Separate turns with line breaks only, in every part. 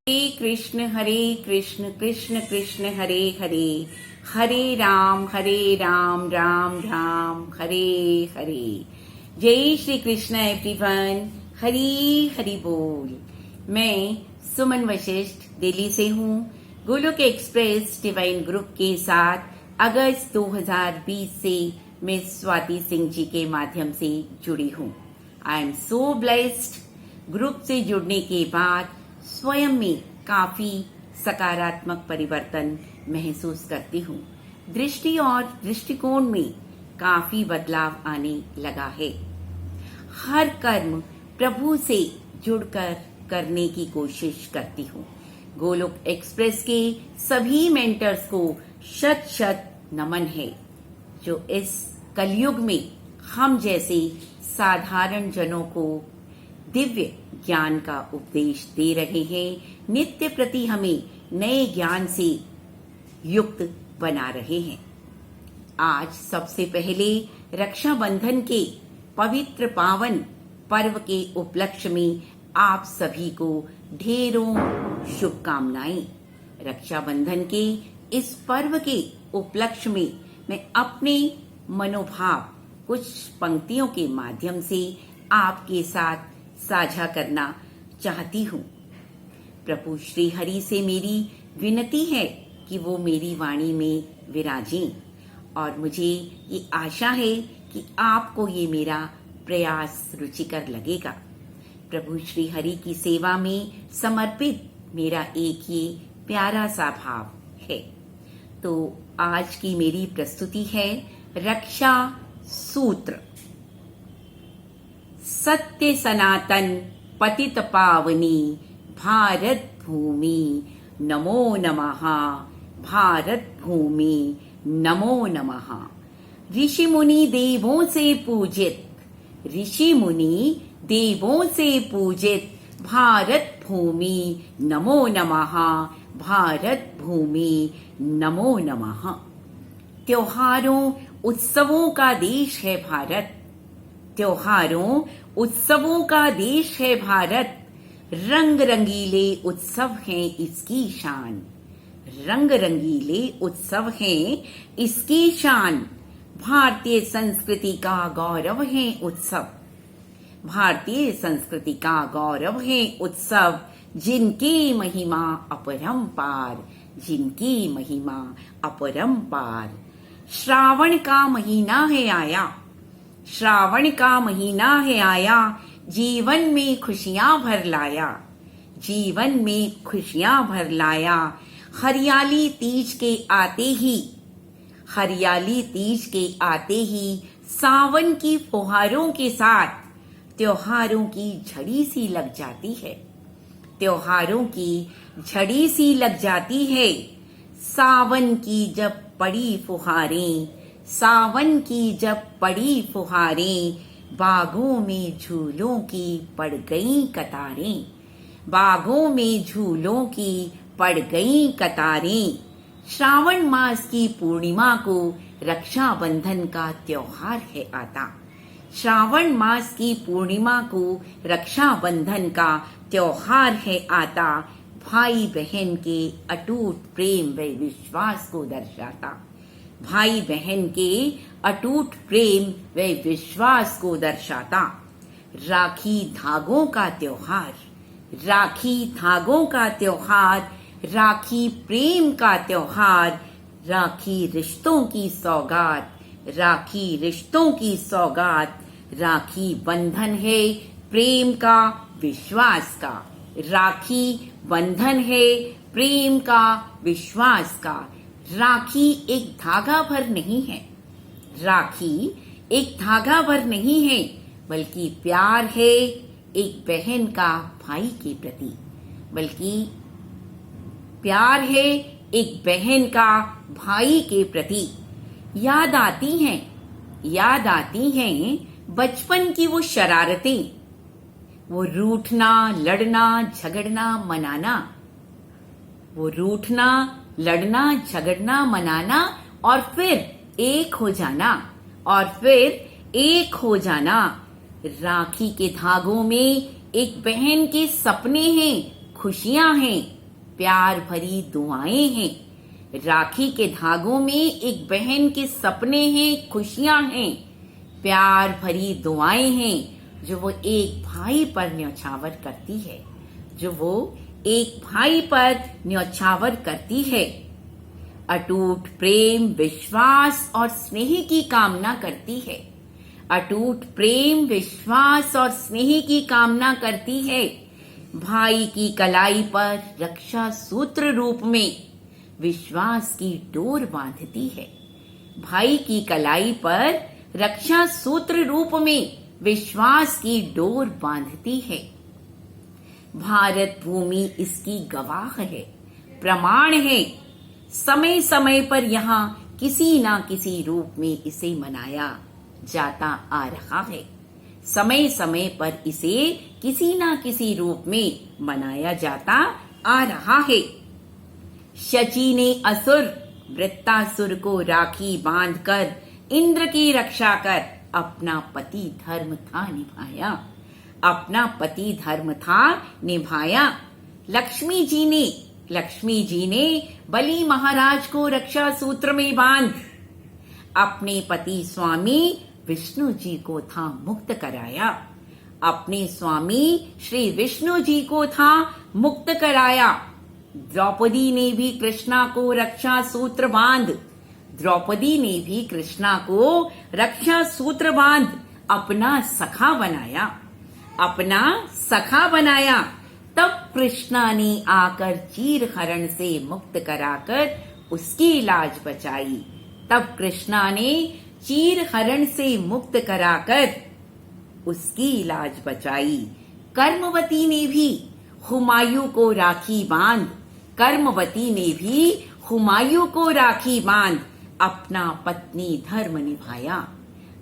हरे कृष्ण कृष्ण कृष्ण हरे हरे, हरे राम राम राम हरे हरे। जय श्री कृष्ण एवरीवन, हरी हरी बोल। मैं सुमन वशिष्ठ दिल्ली से हूँ। गोलोक एक्सप्रेस डिवाइन ग्रुप के साथ अगस्त 2020 से मैं स्वाति सिंह जी के माध्यम से जुड़ी हूँ। I am so blessed. Group से जुड़ने के बाद स्वयं में काफी सकारात्मक परिवर्तन महसूस करती हूँ। दृष्टि और दृष्टिकोण में काफी बदलाव आने लगा है। हर कर्म प्रभु से जुड़कर करने की कोशिश करती हूँ। गोलोक एक्सप्रेस के सभी मेंटर्स को शत शत नमन है, जो इस कलयुग में हम जैसे साधारण जनों को दिव्य ज्ञान का उपदेश दे रहे हैं। नित्य प्रति हमें नए ज्ञान से युक्त बना रहे हैं। आज सबसे पहले रक्षाबंधन के पवित्र पावन पर्व के उपलक्ष्य में आप सभी को ढेरों शुभकामनाएं। रक्षाबंधन के इस पर्व के उपलक्ष्य में मैं अपने मनोभाव कुछ पंक्तियों के माध्यम से आपके साथ साझा करना चाहती हूँ। प्रभु श्री हरि से मेरी विनती है कि वो मेरी वाणी में विराजें और मुझे ये आशा है कि आपको ये मेरा प्रयास रुचिकर लगेगा। प्रभु श्री हरि की सेवा में समर्पित मेरा एक ये प्यारा सा भाव है। तो आज की मेरी प्रस्तुति है रक्षा सूत्र। सत्य सनातन पतित पावनी भारत भूमि नमो नमः, भारत भूमि नमो नमः। ऋषि मुनि देवों से पूजित, ऋषि मुनि देवों से पूजित भारत भूमि नमो नमः, भारत भूमि नमो नमः। त्योहारों उत्सवों का देश है भारत, त्योहारों उत्सवों का देश है भारत। रंग रंगीले उत्सव हैं इसकी शान, रंग रंगीले उत्सव हैं इसकी शान। भारतीय संस्कृति का गौरव है उत्सव, भारतीय संस्कृति का गौरव है उत्सव। जिनकी महिमा अपरंपार, जिनकी महिमा अपरंपार। श्रावण का महीना है आया, श्रावण का महीना है आया। जीवन में खुशियां भर लाया, जीवन में खुशियां भर लाया। हरियाली तीज के आते ही, हरियाली तीज के आते ही सावन की फुहारों के साथ त्योहारों की झड़ी सी लग जाती है, त्योहारों की झड़ी सी लग जाती है। सावन की जब पड़ी फुहारें, सावन की जब पड़ी फुहारें। बागों में झूलों की पड़ गईं कतारें, बागों में झूलों की पड़ गईं कतारें। श्रावण मास की पूर्णिमा को रक्षाबंधन का त्योहार है आता, श्रावण मास की पूर्णिमा को रक्षाबंधन का त्योहार है आता। भाई बहन के अटूट प्रेम व विश्वास को दर्शाता, भाई बहन के अटूट प्रेम व विश्वास को दर्शाता। राखी धागों का त्योहार, राखी धागों का त्योहार। राखी प्रेम का त्योहार, राखी रिश्तों की सौगात, राखी रिश्तों की सौगात। राखी बंधन है प्रेम का विश्वास का, राखी बंधन है प्रेम का विश्वास का। राखी एक धागा भर नहीं है, राखी एक धागा भर नहीं है, बल्कि प्यार है एक बहन का भाई के प्रति, बल्कि प्यार है एक बहन का भाई के प्रति। याद आती हैं, याद आती हैं बचपन की वो शरारतें, वो रूठना लड़ना झगड़ना मनाना, वो रूठना लड़ना झगड़ना मनाना और फिर एक हो जाना, और फिर एक हो जाना। राखी के धागों में एक बहन के सपने हैं, खुशियां हैं, प्यार भरी दुआएं हैं। राखी के धागों में एक बहन के सपने हैं, खुशियां हैं, प्यार भरी दुआएं हैं जो वो एक भाई पर न्यौछावर करती है, जो वो एक भाई पर न्यौछावर करती है। अटूट प्रेम, विश्वास और स्नेह की कामना करती है। अटूट प्रेम, विश्वास और स्नेह की कामना करती है। भाई की कलाई पर रक्षा सूत्र रूप में विश्वास की डोर बांधती है। भाई की कलाई पर रक्षा सूत्र रूप में विश्वास की डोर बांधती है। भारत भूमि इसकी गवाह है, प्रमाण है। समय समय पर यहाँ किसी ना किसी रूप में इसे मनाया जाता आ रहा है। समय समय पर इसे किसी ना किसी रूप में मनाया जाता आ रहा है। शची ने असुर वृत्तासुर को राखी बांधकर इंद्र की रक्षा कर अपना पति धर्म था निभाया। अपना पति धर्म था निभाया। लक्ष्मी जी ने बलि महाराज को रक्षा सूत्र में बांध अपने पति स्वामी विष्णु जी को था मुक्त कराया। अपने स्वामी श्री विष्णु जी को था मुक्त कराया। द्रौपदी ने भी कृष्णा को रक्षा सूत्र बांध द्रौपदी ने भी कृष्णा को रक्षा सूत्र बांध अपना सखा बनाया। अपना सखा बनाया। तब कृष्णा ने आकर चीर हरण से मुक्त कराकर उसकी लाज बचाई। तब कृष्णा ने चीर हरण से मुक्त कराकर उसकी लाज बचाई। कर्मवती ने भी हुमायूं को राखी बांध कर्मवती ने भी हुमायूं को राखी बांध अपना पत्नी धर्म निभाया।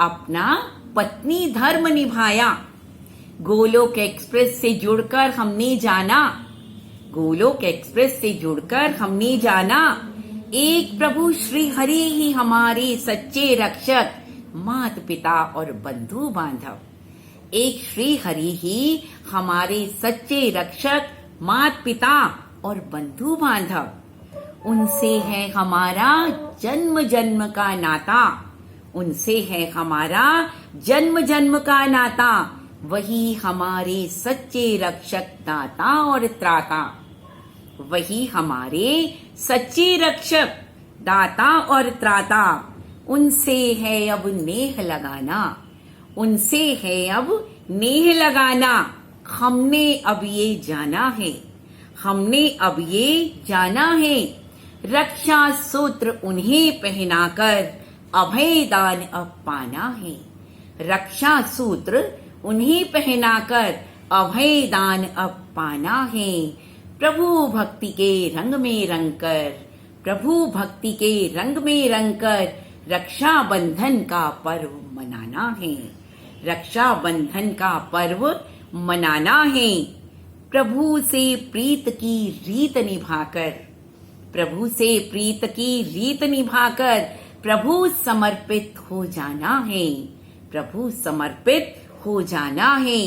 अपना पत्नी धर्म निभाया। गोलोक एक्सप्रेस से जुड़कर हमने जाना गोलोक एक्सप्रेस से जुड़कर हमने जाना एक प्रभु श्री हरि ही हमारे सच्चे रक्षक, मात पिता और बंधु बांधव। एक श्री हरि ही हमारे सच्चे रक्षक, मात पिता और बंधु बांधव। उनसे है हमारा जन्म जन्म का नाता। उनसे है हमारा जन्म जन्म का नाता। वही हमारे सच्चे रक्षक, दाता और त्राता। वही हमारे सच्चे रक्षक, दाता और त्राता। उनसे है अब नेह लगाना। उनसे है अब नेह लगाना। हमने अब ये जाना है। हमने अब ये जाना है। रक्षा सूत्र उन्हें पहनाकर अभय दान अब पाना है। रक्षा सूत्र उन्हें पहनाकर अभय दान अब पाना है। प्रभु भक्ति के रंग में रंगकर, प्रभु भक्ति के रंग में रंगकर रक्षा बंधन का पर्व मनाना है। रक्षा बंधन का पर्व मनाना है। प्रभु से प्रीत की रीत निभाकर, प्रभु से प्रीत की रीत निभाकर प्रभु समर्पित हो जाना है। प्रभु समर्पित हो जाना है।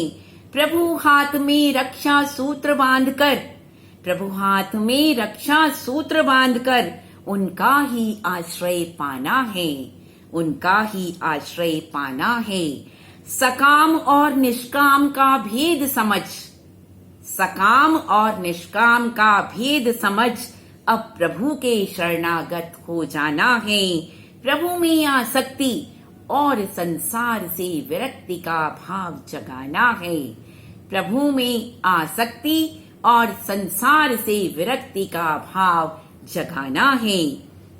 प्रभु हाथ में रक्षा सूत्र बांधकर, प्रभु हाथ में रक्षा सूत्र बांधकर उनका ही आश्रय पाना है। उनका ही आश्रय पाना है। सकाम और निष्काम का भेद समझ, सकाम और निष्काम का भेद समझ अब प्रभु के शरणागत हो जाना है। प्रभु में आसक्ति और संसार से विरक्ति का भाव जगाना है। प्रभु में आसक्ति और संसार से विरक्ति का भाव जगाना है।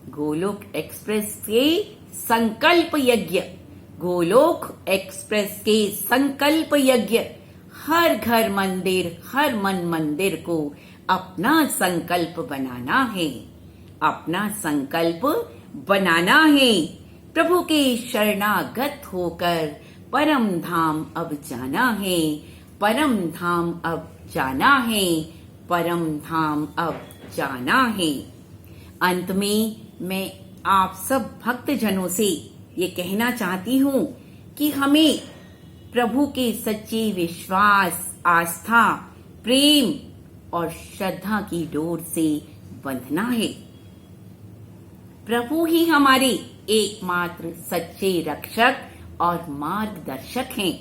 गोलोक एक्सप्रेस के संकल्प यज्ञ, गोलोक एक्सप्रेस के संकल्प यज्ञ, हर घर मंदिर, हर मन मंदिर को अपना संकल्प बनाना है। अपना संकल्प बनाना है। प्रभु के शरणागत होकर परम धाम अब जाना है। परम धाम अब जाना है। परम धाम अब जाना है। अंत में मैं आप सब भक्तजनों से ये कहना चाहती हूँ कि हमें प्रभु के सच्चे विश्वास, आस्था, प्रेम और श्रद्धा की डोर से बंधना है। प्रभु ही हमारे एकमात्र सच्चे रक्षक और मार्गदर्शक हैं।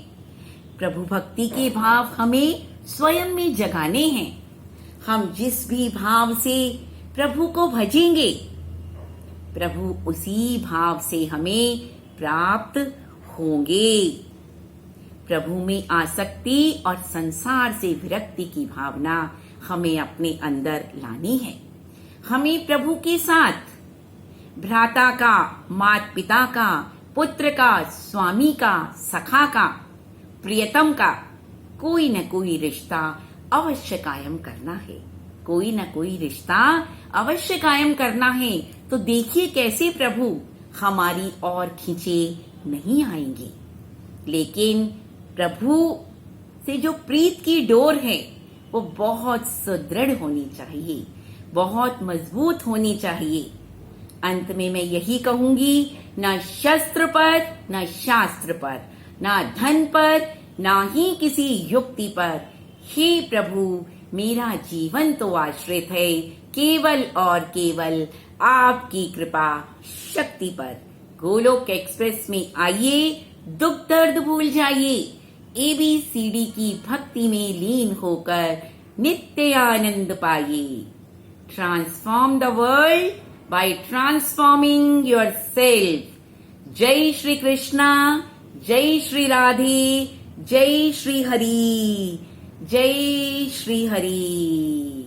प्रभु भक्ति के भाव हमें स्वयं में जगाने हैं। हम जिस भी भाव से प्रभु को भजेंगे, प्रभु उसी भाव से हमें प्राप्त होंगे। प्रभु में आसक्ति और संसार से विरक्ति की भावना हमें अपने अंदर लानी है। हमें प्रभु के साथ भ्राता का, माता पिता का, पुत्र का, स्वामी का, सखा का, प्रियतम का कोई न कोई रिश्ता अवश्य कायम करना है। कोई न कोई रिश्ता अवश्य कायम करना है। तो देखिए कैसे प्रभु हमारी ओर खींचे नहीं आएंगे, लेकिन प्रभु से जो प्रीत की डोर है वो बहुत सुदृढ़ होनी चाहिए, बहुत मजबूत होनी चाहिए। अंत में मैं यही कहूंगी, ना शस्त्र पर, ना शास्त्र पर, ना धन पर, ना ही किसी युक्ति पर, हे प्रभु मेरा जीवन तो आश्रित है केवल और केवल आपकी कृपा शक्ति पर। गोलोक एक्सप्रेस में आइए, दुख दर्द भूल जाइए, ABCD की भक्ति में लीन होकर नित्य आनंद पाइए। Transform the world by transforming yourself। जय श्री कृष्णा, जय श्री राधे, जय श्री हरि, जय श्री हरि।